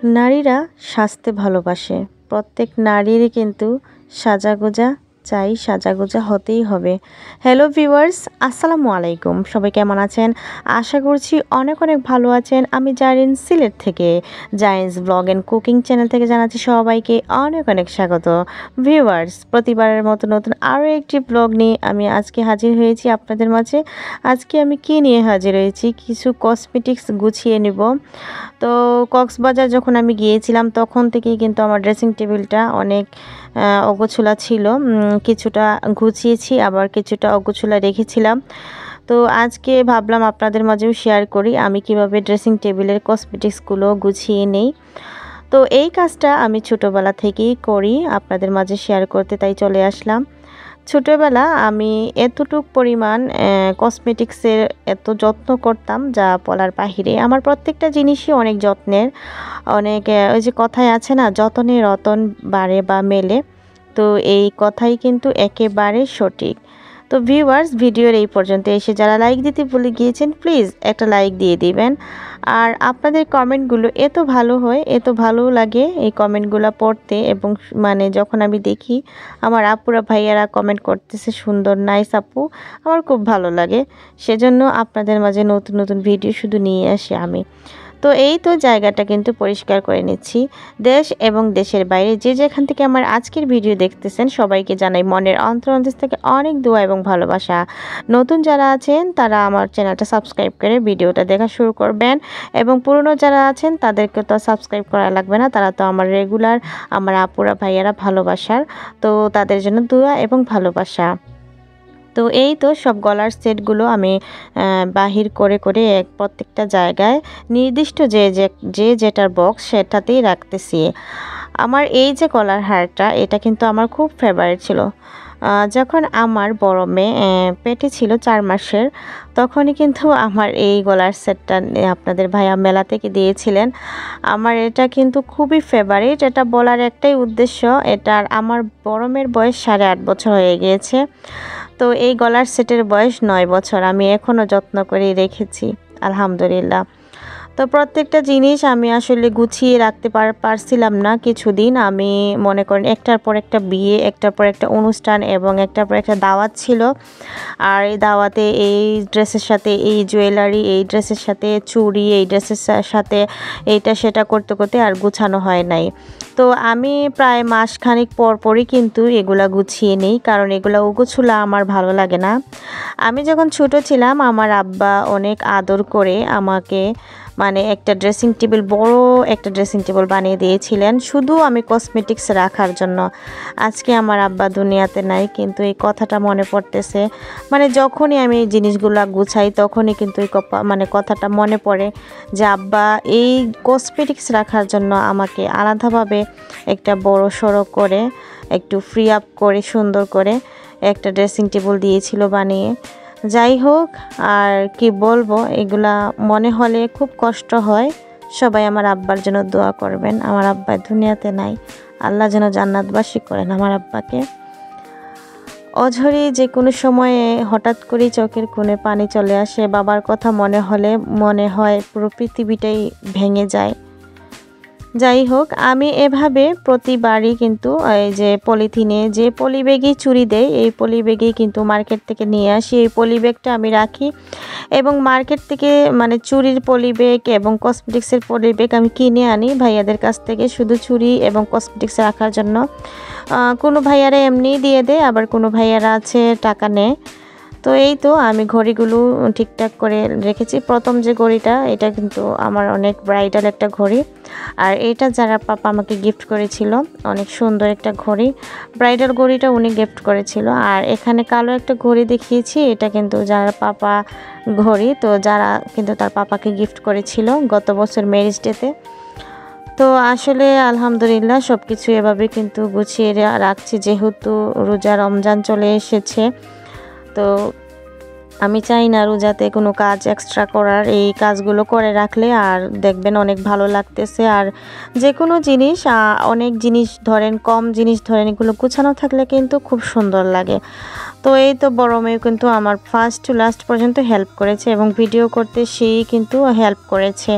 নারীরা সাজতে ভালোবাসে। প্রত্যেক নারীরই কিন্তু সাজাগোজা চাই, সাজাগোজা হতেই হবে। হ্যালো ভিউয়ার্স, আসসালামু আলাইকুম। সবাই কেমন আছেন? আশা করছি অনেক অনেক ভালো আছেন। আমি জারিন, সিলেট থেকে, জারিনস ব্লগ অ্যান্ড কুকিং চ্যানেল থেকে জানাচ্ছি সবাইকে অনেক অনেক স্বাগত। ভিউয়ার্স, প্রতিবারের মতো নতুন আরও একটি ব্লগ নিয়ে আমি আজকে হাজির হয়েছি আপনাদের মাঝে। আজকে আমি কি নিয়ে হাজির হয়েছি? কিছু কসমেটিক্স গুছিয়ে নিব। তো কক্সবাজার যখন আমি গিয়েছিলাম তখন থেকেই কিন্তু আমার ড্রেসিং টেবিলটা অনেক অগোছালো ছিল। কিছুটা গুছিয়েছি, আবার কিছুটা অগোছালো রেখেছিলাম। তো আজকে ভাবলাম আপনাদের মাঝেও শেয়ার করি আমি কিভাবে ড্রেসিং টেবিলের কসমেটিক্সগুলো গুছিয়ে নেই। তো এই কাজটা আমি ছোটোবেলা থেকেই করি, আপনাদের মাঝে শেয়ার করতে তাই চলে আসলাম। ছোটোবেলা আমি এতটুক পরিমাণ কসমেটিক্সের এত যত্ন করতাম যা বলার বাহিরে। আমার প্রত্যেকটা জিনিসই অনেক যত্নের, অনেক ওই যে কথায় আছে না, যতনে রতন বাড়ে বা মেলে, তো এই কথাই কিন্তু একেবারে সঠিক। তো ভিউয়ার্স, ভিডিওর এই পর্যন্ত এসে যারা লাইক দিতে ভুলে গিয়েছেন প্লিজ একটা লাইক দিয়ে দিবেন। আর আপনাদের কমেন্টগুলো এত ভালো হয়, এত ভালো লাগে এই কমেন্টগুলো পড়তে, এবং মানে যখন আমি দেখি আমার আপুরা ভাইয়ারা কমেন্ট করতেছে সুন্দর, নাইস আপু, আমার খুব ভালো লাগে। সেজন্য আপনাদের মাঝে নতুন নতুন ভিডিও শুধু নিয়ে আসি আমি। তো এই তো জায়গাটা কিন্তু পরিষ্কার করে নিচ্ছি। দেশ এবং দেশের বাইরে যে যেখান থেকে আমার আজকের ভিডিও দেখতেছেন সবাইকে জানাই মনের অন্তর থেকে অনেক দোয়া এবং ভালোবাসা। নতুন যারা আছেন তারা আমার চ্যানেলটা সাবস্ক্রাইব করে ভিডিওটা দেখা শুরু করবেন, এবং পুরনো যারা আছেন তাদেরকে তো সাবস্ক্রাইব করা লাগবে না, তারা তো আমার রেগুলার, আমার আপুরা ভাইয়ারা ভালোবাসার। তো তাদের জন্য দোয়া এবং ভালোবাসা। তো এই তো সব গলার সেটগুলো আমি বাহির করে করে প্রত্যেকটা জায়গায় নির্দিষ্ট যে যেটার বক্স সেটাতেই রাখতেছি। আমার এই যে গলার হারটা, এটা কিন্তু আমার খুব ফেভারিট ছিল। যখন আমার বড় মেয়ে পেটে ছিল 4 মাসের, তখনই কিন্তু আমার এই গলার সেটটা আপনাদের ভাইয়া মেলা থেকে দিয়েছিলেন। আমার এটা কিন্তু খুবই ফেভারিট। এটা বলার একটাই উদ্দেশ্য, এটার আমার বড় মেয়ের বয়স 8.5 বছর হয়ে গিয়েছে। তো এই গলার সেটের বয়স 9 বছর, আমি এখনও যত্ন করে রেখেছি আলহামদুলিল্লাহ। তো প্রত্যেকটা জিনিস আমি আসলে গুছিয়ে রাখতে পারছিলাম না কিছুদিন। আমি মনে করেন একটার পর একটা বিয়ে, একটার পর একটা অনুষ্ঠান এবং একটার পর একটা দাওয়াত ছিল। আর এই দাওয়াতে এই ড্রেসের সাথে এই জুয়েলারি, এই ড্রেসের সাথে চুড়ি, এই ড্রেসের সাথে এইটা সেটা করতে করতে আর গুছানো হয় নাই। তো আমি প্রায় মাসখানেক পরই কিন্তু এগুলা গুছিয়ে নিই, কারণ এগুলা উগোছুলা আমার ভালো লাগে না। আমি যখন ছোট ছিলাম আমার আব্বা অনেক আদর করে আমাকে মানে একটা ড্রেসিং টেবিল, বড় একটা ড্রেসিং টেবিল বানিয়ে দিয়েছিলেন শুধু আমি কসমেটিক্স রাখার জন্য। আজকে আমার আব্বা দুনিয়াতে নাই, কিন্তু এই কথাটা মনে পড়তেছে। মানে যখনই আমি এই জিনিসগুলো গুছাই তখনই কিন্তু এই কথাটা মনে পড়ে যে আব্বা এই কসমেটিক্স রাখার জন্য আমাকে আলাদাভাবে একটা বড় সড়ো করে, একটু ফ্রি আপ করে, সুন্দর করে একটা ড্রেসিং টেবিল দিয়েছিল বানিয়ে। যাই হোক, আর কি বলবো, এগুলা মনে হলে খুব কষ্ট হয়। সবাই আমার আব্বার জন্য দোয়া করবেন। আমার আব্বা দুনিয়াতে নাই, আল্লাহ যেন জান্নাতবাসী করেন আমার আব্বাকে। অঝরে যে কোনো সময়ে হঠাৎ করেই চোখের কোণে পানি চলে আসে, বাবার কথা মনে হলে মনে হয় পুরো পৃথিবীটাই ভেঙে যায়। যাই হোক, আমি এভাবে প্রতিবারই কিন্তু এই যে পলিথিনে যে পলিব্যাগেই চুড়ি দেয়, এই পলিব্যাগেই কিন্তু মার্কেট থেকে নিয়ে আসি। এই পলিব্যাগটা আমি রাখি, এবং মার্কেট থেকে মানে চুড়ির পলিব্যাগ এবং কসমেটিক্সের পলিব্যাগ আমি কিনে আনি ভাইয়াদের কাছ থেকে, শুধু চুড়ি এবং কসমেটিক্স রাখার জন্য। কোনো ভাইয়ারা এমনিই দিয়ে দেয়, আবার কোনো ভাইয়ারা আছে টাকা নেয়। তো এই তো আমি ঘড়িগুলো ঠিকঠাক করে রেখেছি। প্রথম যে ঘড়িটা, এটা কিন্তু আমার অনেক ব্রাইডাল একটা ঘড়ি, আর এটা যারা পাপা আমাকে গিফট করেছিল, অনেক সুন্দর একটা ঘড়ি, ব্রাইডাল ঘড়িটা উনি গিফট করেছিল। আর এখানে কালো একটা ঘড়ি দেখিয়েছি, এটা কিন্তু যারা পাপা ঘড়ি, তো যারা কিন্তু তার পাপাকে গিফট করেছিল গত বছর ম্যারেজ ডেতে। তো আসলে আলহামদুলিল্লাহ সব কিছু এভাবে কিন্তু গুছিয়ে রাখছি, যেহেতু রোজা রমজান চলে এসেছে। তো আমি চাই না রোজাতে কোনো কাজ এক্সট্রা করার, এই কাজগুলো করে রাখলে আর দেখবেন অনেক ভালো লাগতেছে। আর যে কোনো জিনিস, অনেক জিনিস ধরেন, কম জিনিস ধরেন, এগুলো গুছানো থাকলে কিন্তু খুব সুন্দর লাগে। তো এই তো বড় মেয়ে কিন্তু আমার ফার্স্ট টু লাস্ট পর্যন্ত হেল্প করেছে, এবং ভিডিও করতে সেই কিন্তু হেল্প করেছে।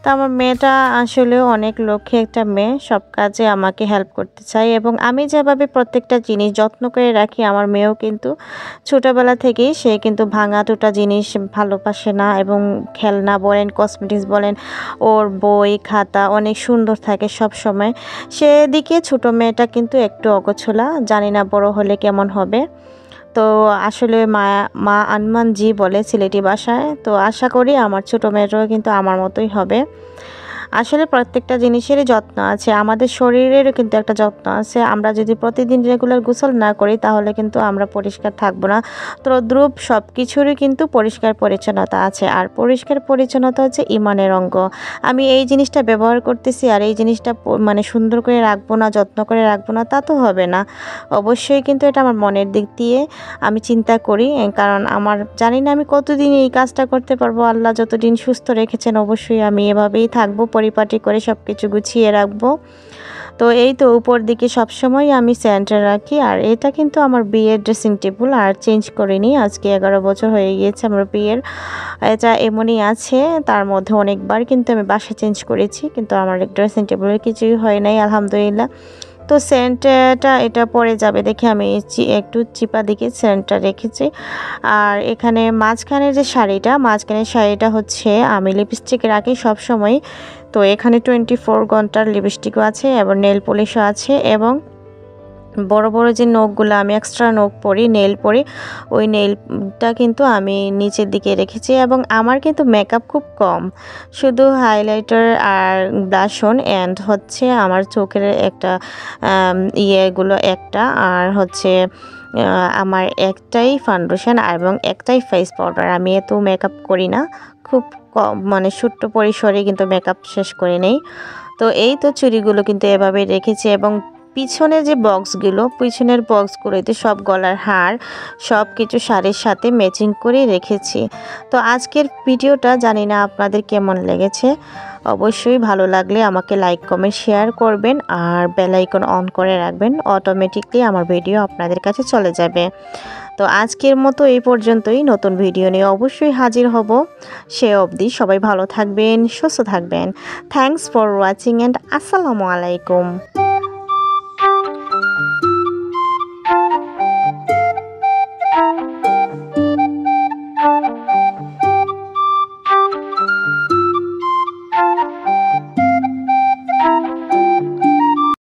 তো আমার মেয়েটা আসলে অনেক লক্ষ্মী একটা মেয়ে, সব কাজে আমাকে হেল্প করতে চায় এবং আমি যেভাবে প্রত্যেকটা জিনিস যত্ন করে রাখি আমার মেয়েও কিন্তু ছোটোবেলা থেকেই সে কিন্তু ভাঙা টুটা জিনিস ভালোবাসে না এবং খেলনা বলেন কসমেটিক্স বলেন ওর বই খাতা অনেক সুন্দর থাকে সব সময়। সেদিকে ছোটো মেয়েটা কিন্তু একটু অগোছলা, জানি না বড় হলে কেমন হবে। তো আসলে মা মা আনমান জি বলে সিলেটি ভাষায়। তো আশা করি আমার ছোটো মেয়েটাও কিন্তু আমার মতোই হবে। আসলে প্রত্যেকটা জিনিসেরই যত্ন আছে, আমাদের শরীরেরও কিন্তু একটা যত্ন আছে। আমরা যদি প্রতিদিন রেগুলার গোসল না করি তাহলে কিন্তু আমরা পরিষ্কার থাকবো না। তদ্রূপ সব কিছুরই কিন্তু পরিষ্কার পরিচ্ছন্নতা আছে, আর পরিষ্কার পরিচ্ছন্নতা হচ্ছে ইমানের অঙ্গ। আমি এই জিনিসটা ব্যবহার করতেছি আর এই জিনিসটা মানে সুন্দর করে রাখবো না, যত্ন করে রাখবো না, তা তো হবে না। অবশ্যই কিন্তু এটা আমার মনের দিক দিয়ে আমি চিন্তা করি, কারণ আমার জানি না আমি কতদিন এই কাজটা করতে পারবো। আল্লাহ যতদিন সুস্থ রেখেছেন অবশ্যই আমি এভাবেই থাকবো, পরিপাটি করে সব কিছু গুছিয়ে রাখবো। তো এই তো উপর দিকে সবসময় আমি সেন্টার রাখি, আর এটা কিন্তু আমার বিয়ের ড্রেসিং টেবিল, আর চেঞ্জ করিনি। আজকে 11 বছর হয়ে গিয়েছে আমার বিয়ের, এটা এমনই আছে। তার মধ্যে অনেকবার কিন্তু আমি বাসা চেঞ্জ করেছি, কিন্তু আমার ড্রেসিং টেবিলের কিছুই হয় নাই আলহামদুলিল্লাহ। তো সেন্টটা এটা পরে যাবে দেখে আমি একটু চিপা দিকে সেন্টটা রেখেছি। আর এখানে মাঝখানের যে শাড়িটা, মাঝখানের শাড়িটা হচ্ছে আমি লিপস্টিক রাখি সব সময়। তো এখানে 24 ঘন্টার লিপস্টিকও আছে এবং নেল পলিশও আছে, এবং বড় বড় যে নখগুলো আমি এক্সট্রা নখ পরি, নেল পরি, ওই নেলটা কিন্তু আমি নিচের দিকে রেখেছি। এবং আমার কিন্তু মেকআপ খুব কম, শুধু হাইলাইটার আর ব্লাশ অন অ্যান্ড হচ্ছে আমার চোখের একটা ইয়েগুলো একটা, আর হচ্ছে আমার একটাই ফাউন্ডেশন এবং একটাই ফেস পাউডার। আমি এত মেকআপ করি না, খুব কম, মানে ছোট্ট পরিসরে কিন্তু মেকআপ শেষ করে নেই। তো এই তো চুড়িগুলো কিন্তু এভাবে রেখেছি, এবং পিছনের যে বক্সগুলো, পিছনের বক্সগুলোতে সব গলার হার সব কিছু শাড়ির সাথে ম্যাচিং করে রেখেছি। তো আজকের ভিডিওটা জানি না আপনাদের কেমন লেগেছে, অবশ্যই ভালো লাগলে আমাকে লাইক কমেন্ট শেয়ার করবেন আর বেল আইকন অন করে রাখবেন, অটোমেটিকলি আমার ভিডিও আপনাদের কাছে চলে যাবে। তো আজকের মতো এই পর্যন্তই, নতুন ভিডিও নিয়ে অবশ্যই হাজির হব। সে অবধি সবাই ভালো থাকবেন, সুস্থ থাকবেন। থ্যাংকস ফর ওয়াচিং অ্যান্ড আসসালামু আলাইকুম।